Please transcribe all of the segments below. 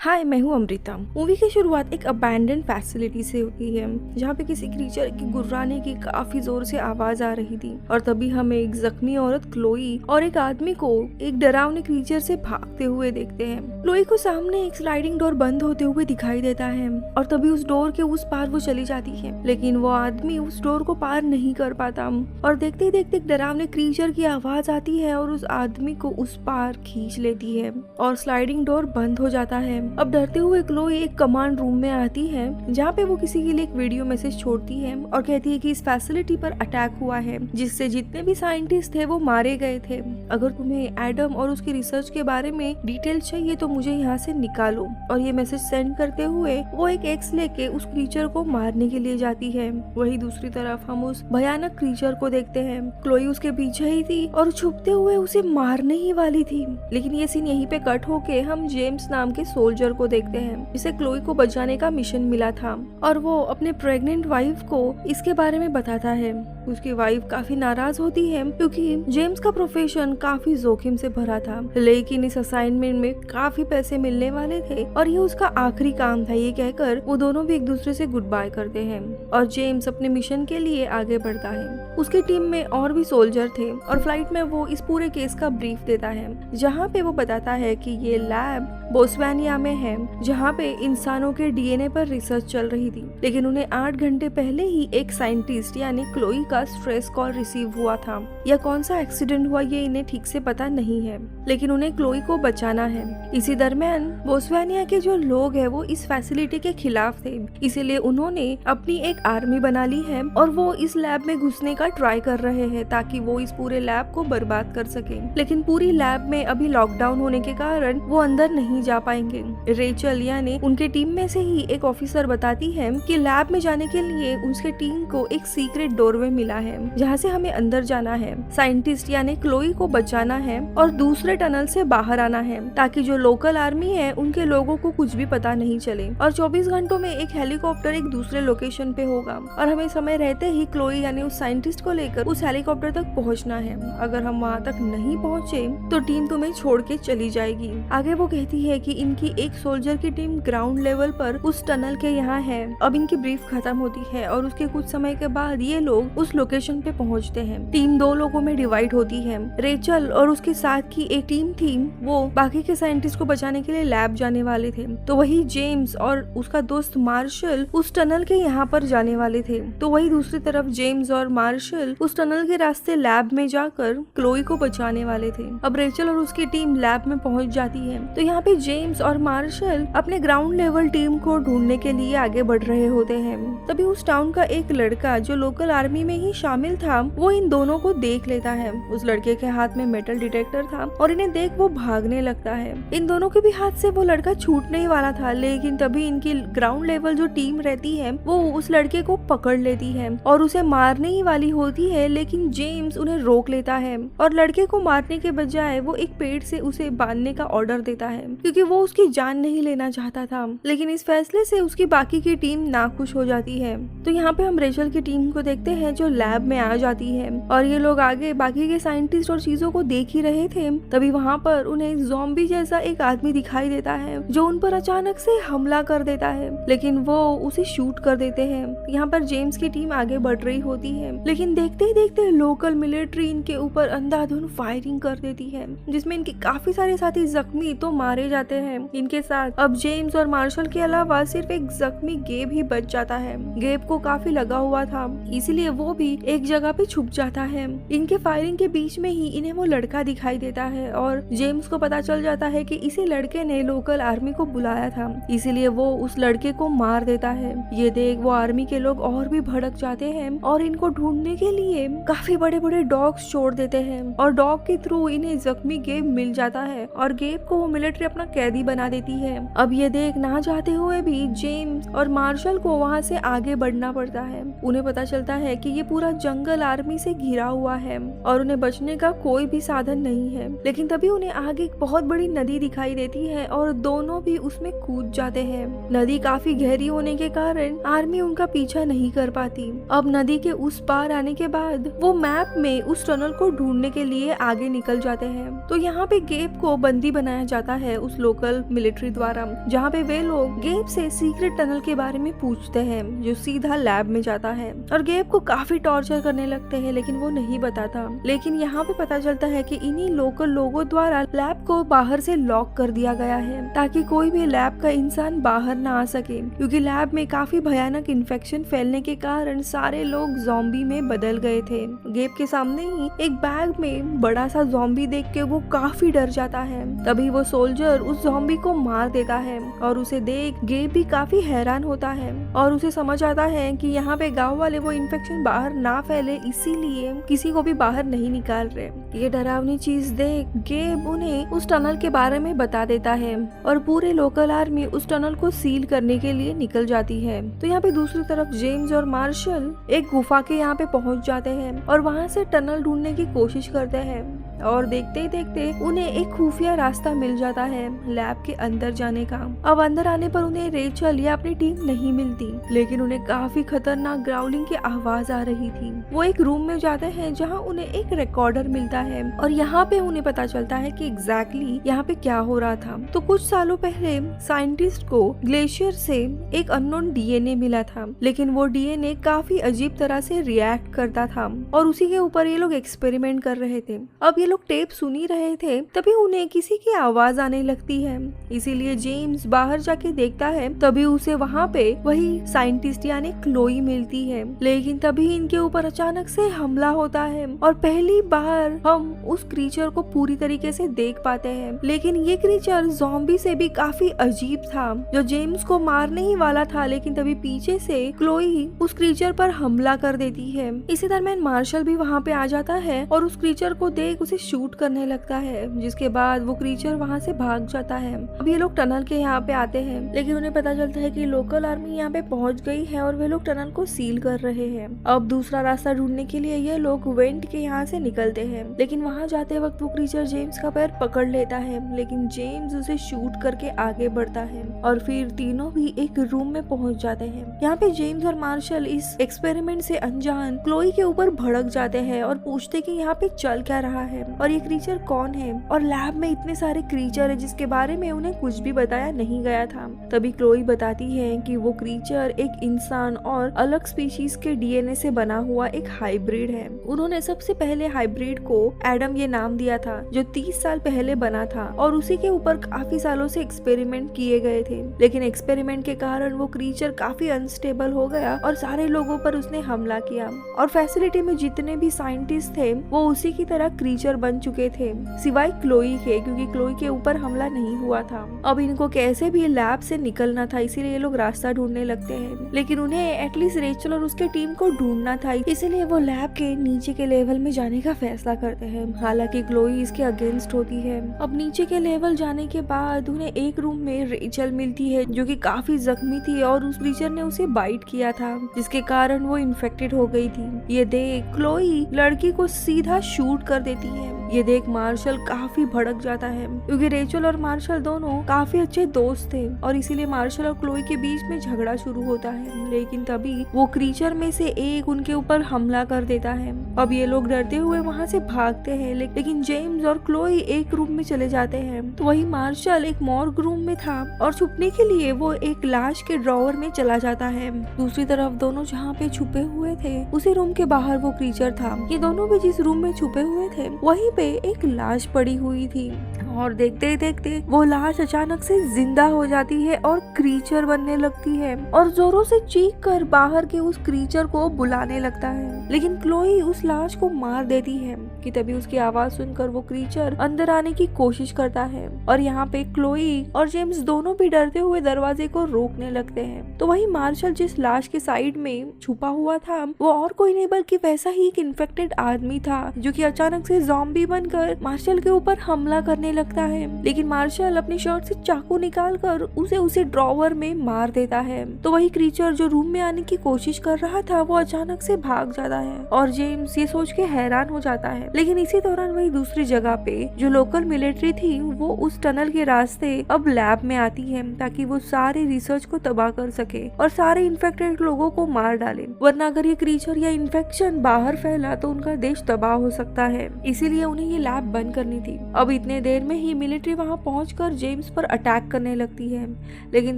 हाय, मैं हूँ अमृता। मूवी की शुरुआत एक अबैंडन फैसिलिटी से होती है जहाँ पे किसी क्रीचर की गुर्राने की काफी जोर से आवाज आ रही थी और तभी हमें एक जख्मी औरत क्लोई और एक आदमी को एक डरावने क्रीचर से भागते हुए देखते हैं। क्लोई को सामने एक स्लाइडिंग डोर बंद होते हुए दिखाई देता है और तभी उस डोर के उस पार वो चली जाती है, लेकिन वो आदमी उस डोर को पार नहीं कर पाता और देखते ही देखते एक डरावने क्रीचर की आवाज आती है और उस आदमी को उस पार खींच लेती है और स्लाइडिंग डोर बंद हो जाता है। अब डरते हुए क्लोई एक कमांड रूम में आती है जहाँ पे वो किसी के लिए एक वीडियो मैसेज छोड़ती है और कहती है कि इस फैसिलिटी पर अटैक हुआ है जिससे जितने भी साइंटिस्ट थे वो मारे गए थे। अगर तुम्हें एडम और उसकी रिसर्च के बारे में डिटेल चाहिए तो मुझे यहाँ से निकालो। और ये मैसेज सेंड करते हुए वो एक एक्स लेके उस क्रीचर को मारने के लिए जाती है। वही दूसरी तरफ हम उस भयानक क्रीचर को देखते हैं। क्लोई उसके पीछे ही थी और छुपते हुए उसे मारने ही वाली थी, लेकिन ये सीन यहीं पे कट होके हम जेम्स नाम के सोल्जर को देखते हैं जिसे क्लोई को बचाने का मिशन मिला था और वो अपने प्रेग्नेंट वाइफ को इसके बारे में बताता है। उसकी वाइफ काफी नाराज होती है क्योंकि जेम्स का प्रोफेशन काफी जोखिम से भरा था, लेकिन इस असाइनमेंट में काफी पैसे मिलने वाले थे और ये उसका आखिरी काम था। ये कहकर वो दोनों भी एक दूसरे से गुड बाय करते हैं और जेम्स अपने मिशन के लिए आगे बढ़ता है। उसकी टीम में और भी सोल्जर थे और फ्लाइट में वो इस पूरे केस का ब्रीफ देता है जहाँ पे वो बताता है कि ये लैब बोस्वानिया में है जहाँ पे इंसानों के डीएनए पर रिसर्च चल रही थी, लेकिन उन्हें 8 घंटे पहले ही एक साइंटिस्ट यानी क्लोई का स्ट्रेस कॉल रिसीव हुआ था। या कौन सा एक्सीडेंट हुआ ये इन्हें ठीक से पता नहीं है, लेकिन उन्हें क्लोई को बचाना है। इसी दरमियान बोस्वानिया के जो लोग हैं वो इस फैसिलिटी के खिलाफ थे, इसीलिए उन्होंने अपनी एक आर्मी बना ली है और वो इस लैब में घुसने का ट्राई कर रहे हैं ताकि वो इस पूरे लैब को बर्बाद कर सके। लेकिन पूरी लैब में अभी लॉकडाउन होने के कारण वो अंदर नहीं जा पाएंगे। रेचल यानी उनके टीम में से ही एक ऑफिसर बताती है कि लैब में जाने के लिए उसके टीम को एक सीक्रेट डोरवे मिला है जहाँ से हमें अंदर जाना है, साइंटिस्ट यानी क्लोई को बचाना है और दूसरे टनल से बाहर आना है ताकि जो लोकल आर्मी है उनके लोगों को कुछ भी पता नहीं चले। और 24 घंटों में एक हेलीकॉप्टर एक दूसरे लोकेशन पे होगा और हमें समय रहते ही क्लोई यानी उस साइंटिस्ट को लेकर उस हेलीकॉप्टर तक पहुँचना है। अगर हम वहाँ तक नहीं पहुँचे तो टीम तुम्हें छोड़ के चली जाएगी। आगे वो कहती है कि इनकी एक सोल्जर की टीम ग्राउंड लेवल पर उस टनल के यहाँ है। अब इनकी ब्रीफ खत्म होती है और उसके कुछ समय के बाद ये लोग उस लोकेशन पे पहुँचते हैं। टीम 2 लोगों में डिवाइड होती है। रेचल और उसके साथ की एक टीम थी वो बाकी के साइंटिस्ट को बचाने के लिए लैब जाने वाले थे, तो वही जेम्स और उसका दोस्त मार्शल उस टनल के यहाँ पर जाने वाले थे। तो वही दूसरी तरफ जेम्स और मार्शल उस टनल के रास्ते लैब में जाकर क्लोई को बचाने वाले थे। अब रेचल और उसकी टीम लैब में पहुंच जाती है तो यहाँ पे जेम्स और मार्शल अपने ग्राउंड लेवल टीम को ढूंढने के लिए आगे बढ़ रहे होते हैं। तभी उस टाउन का एक लड़का जो लोकल आर्मी में ही शामिल था वो इन दोनों को देख लेता है। उस लड़के के हाथ में मेटल डिटेक्टर था और इन्हें देख वो भागने लगता है। इन दोनों के भी हाथ से वो लड़का छूटने ही वाला था, लेकिन तभी इनकी ग्राउंड लेवल जो टीम रहती है वो उस लड़के को पकड़ लेती है और उसे मारने ही वाली होती है, लेकिन जेम्स उन्हें रोक लेता है और लड़के को मारने के बजाय वो एक पेड़ से उसे बांधने का ऑर्डर देता है क्योंकि वो उसकी जान नहीं लेना चाहता था। लेकिन इस फैसले से उसकी बाकी की टीम नाखुश हो जाती है। तो यहाँ पे हम रेचल की टीम को देखते हैं जो लैब में आ जाती है और ये लोग आगे बाकी के साइंटिस्ट और चीजों को देख ही रहे थे। तभी वहाँ पर उन्हें ज़ॉम्बी जैसा एक आदमी दिखाई देता है जो उन पर अचानक से हमला कर देता है, लेकिन वो उसे शूट कर देते हैं। यहाँ पर जेम्स की टीम आगे बढ़ रही होती है, लेकिन देखते ही देखते लोकल मिलिट्री इनके ऊपर अंधाधुंध फायरिंग कर देती है जिसमें इनके काफी सारे साथी जख्मी तो मारे जाते हैं। इनके साथ अब जेम्स और मार्शल के अलावा सिर्फ एक जख्मी गेब ही बच जाता है। गेब को काफी लगा हुआ था, इसीलिए वो भी एक जगह पे छुप जाता है। इनके फायरिंग के बीच में ही इन्हें वो लड़का दिखाई देता है और जेम्स को पता चल जाता है कि इसी लड़के ने लोकल आर्मी को बुलाया था, इसीलिए वो उस लड़के को मार देता है। ये देख वो आर्मी के लोग और भी भड़क जाते हैं और इनको ढूंढने के लिए काफी बड़े बड़े डॉग्स छोड़ देते हैं और डॉग के थ्रू इन्हें जख्मी गेब मिल जाता है और गेब को वो मिलिट्री अपना कैदी बना देती है। अब ये देख ना चाहते हुए भी जेम्स और मार्शल को वहाँ से आगे बढ़ना पड़ता है। उन्हें पता चलता है कि ये पूरा जंगल आर्मी से घिरा हुआ है और उन्हें बचने का कोई भी साधन नहीं है। लेकिन तभी उन्हें आगे एक बहुत बड़ी नदी दिखाई देती है और दोनों भी उसमें कूद जाते हैं। नदी काफी गहरी होने के कारण आर्मी उनका पीछा नहीं कर पाती। अब नदी के उस पार आने के बाद वो मैप में उस टनल को ढूंढने के लिए आगे निकल जाते हैं। तो यहाँ पे गेब को बंदी बनाया जाता है उस लोकल मिलिट्री द्वारा, जहाँ पे वे लोग गेब से सीक्रेट टनल के बारे में पूछते हैं जो सीधा लैब में जाता है और गेब को काफी टॉर्चर करने लगते हैं, लेकिन वो नहीं बताता। लेकिन यहाँ पे पता चलता है कि इन्हीं लोकल लोगों द्वारा लैब को बाहर से लॉक कर दिया गया है ताकि कोई भी लैब का इंसान बाहर ना आ सके, क्योंकि लैब में काफी भयानक इन्फेक्शन फैलने के कारण सारे लोग ज़ॉम्बी में बदल गए थे। गेब के सामने ही एक बैग में बड़ा सा ज़ॉम्बी देख के वो काफी डर जाता है। तभी वो सोल्जर उस ज़ॉम्बी को मार देता है और उसे देख गेब भी काफी हैरान होता है और उसे समझ आता है कि यहाँ पे गांव वाले वो इन्फेक्शन बाहर ना फैले इसीलिए किसी को भी बाहर नहीं निकाल रहे। ये डरावनी चीज देख गेब उन्हें उस टनल के बारे में बता देता है और पूरे लोकल आर्मी उस टनल को सील करने के लिए निकल जाती है। तो यहाँ पे दूसरी तरफ जेम्स और मार्शल एक गुफा के यहाँ पे पहुंच जाते हैं और वहाँ से टनल ढूंढने की कोशिश करते हैं और देखते ही देखते उन्हें एक खुफिया रास्ता मिल जाता है लैब के अंदर जाने का। अब अंदर आने पर उन्हें रेचल या अपनी टीम नहीं मिलती, लेकिन उन्हें काफी खतरनाक ग्राउलिंग की आवाज आ रही थी। वो एक रूम में जाते हैं जहाँ उन्हें एक रिकॉर्डर मिलता है और यहाँ पे उन्हें पता चलता है कि एग्जैक्टली यहाँ पे क्या हो रहा था। तो कुछ सालों पहले साइंटिस्ट को ग्लेशियर से एक अननोन डीएनए मिला था, लेकिन वो डीएनए काफी अजीब तरह से रिएक्ट करता था और उसी के ऊपर ये लोग एक्सपेरिमेंट कर रहे थे। अब ये लोग टेप सुन ही रहे थे तभी उन्हें किसी की आवाज आने लगती है, इसीलिए जेम्स बाहर जाके देखता है। तभी उसे वहाँ पे वही साइंटिस्ट यानी क्लोई मिलती है, लेकिन तभी इनके ऊपर अचानक से हमला होता है और पहली बार हम उस क्रीचर को पूरी तरीके से देख पाते हैं। लेकिन ये क्रीचर ज़ॉम्बी से भी काफी अजीब था जो जेम्स को मारने ही वाला था, लेकिन तभी पीछे से क्लोई उस क्रीचर पर हमला कर देती है। इसी दरम्यान मार्शल भी वहाँ पे आ जाता है और उस क्रीचर को देख उसे शूट करने लगता है, जिसके बाद वो क्रीचर वहाँ से भाग जाता है। अब ये लोग टनल के यहाँ पे आते हैं, लेकिन उन्हें पता चलता है कि लोकल आर्मी यहाँ पे पहुँच गई है और वे लोग टनल को सील कर रहे हैं। अब दूसरा रास्ता ढूंढने के लिए ये लोग वेंट के यहाँ से निकलते हैं, लेकिन वहाँ जाते वक्त वो क्रीचर जेम्स का पैर पकड़ लेता है, लेकिन जेम्स उसे शूट करके आगे बढ़ता है और फिर तीनों भी एक रूम में पहुँच जाते हैं। यहाँ पे जेम्स और मार्शल इस एक्सपेरिमेंट से अनजान क्लोई के ऊपर भड़क जाते हैं और पूछते कि यहाँ पे चल क्या रहा है और ये क्रीचर कौन है और लैब में इतने सारे क्रीचर है जिसके बारे में उन्हें कुछ भी बताया नहीं गया था। तभी क्लोई बताती है कि वो क्रीचर एक इंसान और अलग स्पीशीज के डीएनए से बना हुआ एक हाइब्रिड है। उन्होंने सबसे पहले हाइब्रिड को एडम ये नाम दिया था जो 30 साल पहले बना था और उसी के ऊपर काफी सालों से एक्सपेरिमेंट किए गए थे, लेकिन एक्सपेरिमेंट के कारण वो क्रीचर काफी अनस्टेबल हो गया और सारे लोगों पर उसने हमला किया और फैसिलिटी में जितने भी साइंटिस्ट थे वो उसी की तरह क्रीचर बन चुके थे सिवाय क्लोई के, क्योंकि क्लोई के ऊपर हमला नहीं हुआ था। अब इनको कैसे भी लैब से निकलना था, इसीलिए ये लोग रास्ता ढूंढने लगते हैं, लेकिन उन्हें एटलीस्ट रेचल और उसके टीम को ढूंढना था, इसीलिए वो लैब के नीचे के लेवल में जाने का फैसला करते हैं। हालांकि क्लोई इसके अगेंस्ट होती है। अब नीचे के लेवल जाने के बाद उन्हें एक रूम में रेचल मिलती है जो कि काफी जख्मी थी और उस क्रीचर ने उसे बाइट किया था जिसके कारण वो इन्फेक्टेड हो गई थी। ये देख क्लोई लड़की को सीधा शूट कर देती है। ये देख मार्शल काफी भड़क जाता है क्योंकि रेचल और मार्शल दोनों काफी अच्छे दोस्त थे और इसीलिए मार्शल और क्लोई के बीच में झगड़ा शुरू होता है, लेकिन तभी वो क्रीचर में से एक उनके ऊपर हमला कर देता है। अब ये लोग डरते हुए वहाँ से भागते हैं, लेकिन जेम्स और क्लोई एक रूम में चले जाते हैं। तो वही मार्शल एक मॉर्ग रूम में था और छुपने के लिए वो एक लाश के ड्रॉवर में चला जाता है। दूसरी तरफ दोनों जहाँ पे छुपे हुए थे उसी रूम के बाहर वो क्रीचर था। ये दोनों भी जिस रूम में छुपे हुए थे वहीं पे एक लाश पड़ी हुई थी और देखते ही देखते वो लाश अचानक से जिंदा हो जाती है और क्रीचर बनने लगती है और जोरों से चीख कर बाहर के उस क्रीचर को बुलाने लगता है, लेकिन क्लोई उस लाश को मार देती है। कि तभी उसकी आवाज सुनकर वो क्रीचर अंदर आने की कोशिश करता है और यहाँ पे क्लोई और जेम्स दोनों भी डरते हुए दरवाजे को रोकने लगते हैं। तो वही मार्शल जिस लाश के साइड में छुपा हुआ था वो और कोई नहीं बल्कि वैसा ही एक इन्फेक्टेड आदमी था जो कि अचानक से ज़ॉम्बी बनकर मार्शल के ऊपर हमला करने लगता है। लेकिन मार्शल अपनी शर्ट से चाकू निकालकर उसे ड्रॉवर में मार देता है। तो वही क्रीचर जो रूम में आने की कोशिश कर रहा था वो अचानक से भाग जाता है और जेम्स ये सोच के हैरान हो जाता है। लेकिन इसी दौरान वही दूसरी जगह पे जो लोकल मिलिट्री थी वो उस टनल के रास्ते अब लैब में आती है ताकि वो सारे रिसर्च को तबाह कर सके और सारे इन्फेक्टेड लोगों को मार डाले, वरना अगर ये क्रीचर या इन्फेक्शन बाहर फैला तो उनका देश तबाह हो सकता है। इसीलिए उन्हें ये लैब बंद करनी थी। अब इतने देर में ही मिलिट्री वहाँ पहुंचकर जेम्स पर अटैक करने लगती है, लेकिन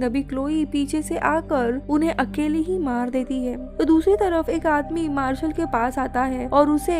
तभी क्लोई पीछे से आकर उन्हें अकेले ही मार देती है। तो दूसरी तरफ एक आदमी मार्शल के पास आता है और उसे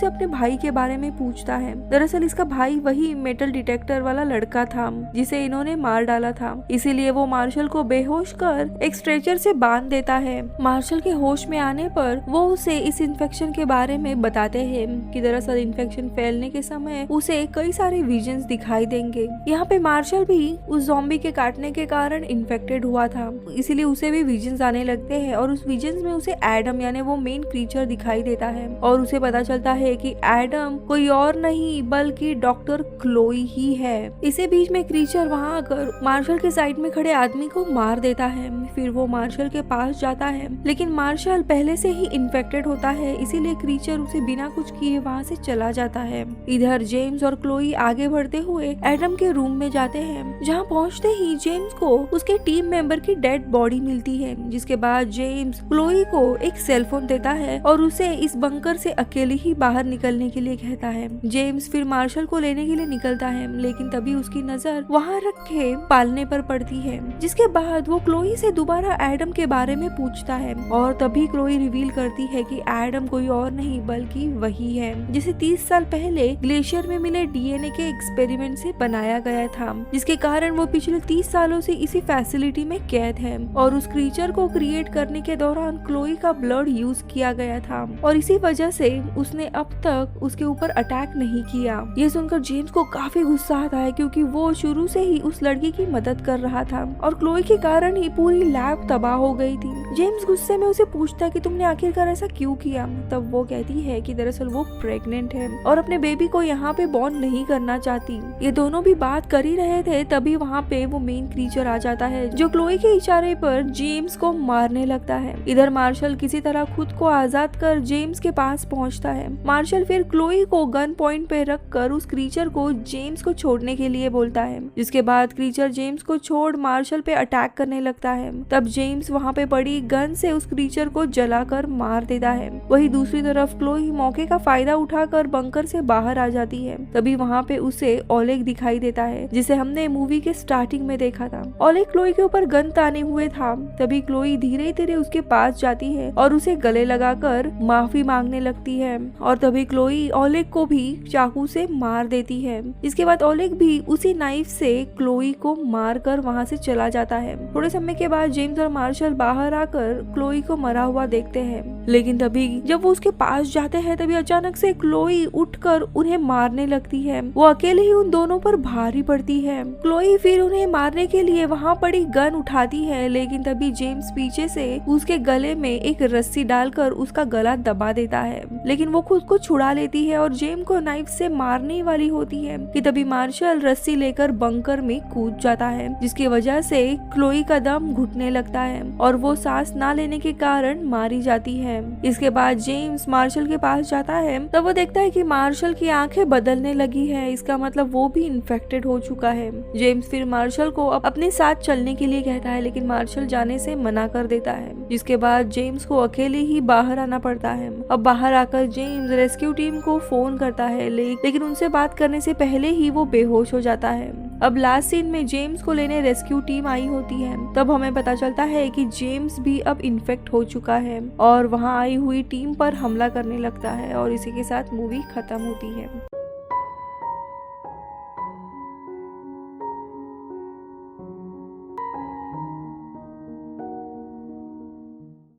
अपने भाई के बारे में पूछता है। दरअसल इसका भाई वही मेटल डिटेक्टर वाला लड़का था जिसे इन्होंने मार डाला था, इसीलिए वो मार्शल को बेहोश कर एक स्ट्रेचर से बांध देता है। मार्शल के होश में आने पर वो उसे इस इन्फेक्शन के बारे में बताते हैं कि दरअसल इन्फेक्शन फैलने के समय उसे कई सारे विजन्स दिखाई देंगे। यहाँ पे मार्शल भी उस ज़ॉम्बी के काटने के कारण इन्फेक्टेड हुआ था, इसीलिए उसे भी विजन्स आने लगते हैं और उस विजन्स में उसे एडम यानी वो मेन क्रीचर दिखाई देता है और उसे पता चलता है कि एडम कोई और नहीं बल्कि डॉक्टर क्लोई ही है। इसी बीच में क्रीचर वहाँ आकर मार्शल के साइड में खड़े आदमी को मार देता है। फिर वो मार्शल के पास जाता है, लेकिन मार्शल पहले से ही इन्फेक्टेड होता है, इसीलिए क्रीचर उसे बिना कुछ किए वहाँ से चला जाता है। इधर जेम्स और क्लोई आगे बढ़ते हुए एडम के रूम में जाते हैं, जहाँ पहुँचते ही जेम्स को उसके टीम मेंबर की डेड बॉडी मिलती है। जिसके बाद जेम्स क्लोई को एक सेल फोन देता है और उसे इस बंकर से अकेले ही बाहर निकलने के लिए कहता है। जेम्स फिर मार्शल को लेने के लिए निकलता है, लेकिन तभी उसकी नजर वहाँ रखे पालने पर पड़ती है। जिसके बाद वो क्लोई से दोबारा एडम के बारे में पूछता है और तभी क्लोई रिवील करती है कि एडम कोई और नहीं बल्कि वही है जिसे 30 साल पहले ग्लेशियर में मिले डीएनए के एक्सपेरिमेंट से बनाया गया था, जिसके कारण वो पिछले 30 सालों से इसी फैसिलिटी में कैद है और उस क्रीचर को क्रिएट करने के दौरान क्लोई का ब्लड यूज किया गया था और इसी वजह से उसने अब तक उसके ऊपर अटैक नहीं किया। ये सुनकर जेम्स को काफी गुस्सा आता है क्योंकि वो शुरू से ही उस लड़की की मदद कर रहा था और क्लोई के कारण ही पूरी लैब तबाह हो गई थी। जेम्स गुस्से में उसे पूछता है कि तुमने आखिरकार ऐसा क्यों किया। तब वो कहती है कि दरअसल वो प्रेग्नेंट है और अपने बेबी को यहाँ पे बॉर्न नहीं करना चाहती। ये दोनों भी बात कर ही रहे थे, तभी वहाँ पे वो मेन क्रीचर आ जाता है जो क्लोई के इशारे पर जेम्स को मारने लगता है। इधर मार्शल किसी तरह खुद को आजाद कर जेम्स के पास पहुंचता है। मार्शल फिर क्लोई को गन पॉइंट पे रखकर उस क्रीचर को जेम्स को छोड़ने के लिए बोलता है, जिसके बाद क्रीचर जेम्स को छोड़ मार्शल पे अटैक करने लगता है। तब जेम्स वहाँ पे पड़ी गन से उस क्रीचर को जलाकर मार देता है। वही दूसरी तरफ क्लोई मौके का फायदा उठाकर बंकर से बाहर आ जाती है। तभी वहाँ पे उसे ओलेग दिखाई देता है जिसे हमने मूवी के स्टार्टिंग में देखा था। ओलेग क्लोई के ऊपर गन ताने हुए था। तभी क्लोई धीरे धीरे उसके पास जाती है और उसे गले लगाकर माफी मांगने लगती है और तभी क्लोई ओलेग को भी चाकू से मार देती है। इसके बाद ओलेग भी उसी नाइफ से क्लोई को मारकर वहां से चला जाता है। थोड़े समय के बाद जेम्स और मार्शल बाहर आकर क्लोई को मरा हुआ देखते हैं, लेकिन तभी जब वो उसके पास जाते हैं तभी अचानक से क्लोई उठकर उन्हें मारने लगती है। वो अकेले ही उन दोनों पर भारी पड़ती है। क्लोई फिर उन्हें मारने के लिए वहाँ पड़ी गन उठाती है, लेकिन तभी जेम्स पीछे से उसके गले में एक रस्सी डालकर उसका गला दबा देता है, लेकिन वो खुद को छुड़ा लेती है और जेम्स को नाइफ से मारने वाली होती है कि तभी मार्शल रस्सी लेकर बंकर में कूद जाता है, जिसकी वजह से क्लोई का दम घुटने लगता है और वो सांस ना लेने के कारण मारी जाती है। इसके बाद जेम्स मार्शल के पास जाता है, तब वो देखता है कि मार्शल की आंखें बदलने लगी है। इसका मतलब वो भी इन्फेक्टेड हो चुका है। जेम्स फिर मार्शल को अपने साथ चलने के लिए कहता है, लेकिन मार्शल जाने से मना कर देता है। जिसके बाद जेम्स को अकेले ही बाहर आना पड़ता है। अब बाहर आकर जेम्स रेस्क्यू टीम को फोन करता है, लेकिन उनसे बात करने से पहले ही वो बेहोश हो जाता है। अब लास्ट सीन में जेम्स को लेने रेस्क्यू टीम आई होती है। तब हमें पता चलता है कि जेम्स भी अब इन्फेक्ट हो चुका है और वहाँ आई हुई टीम पर हमला करने लगता है और इसी के साथ मूवी खत्म होती है।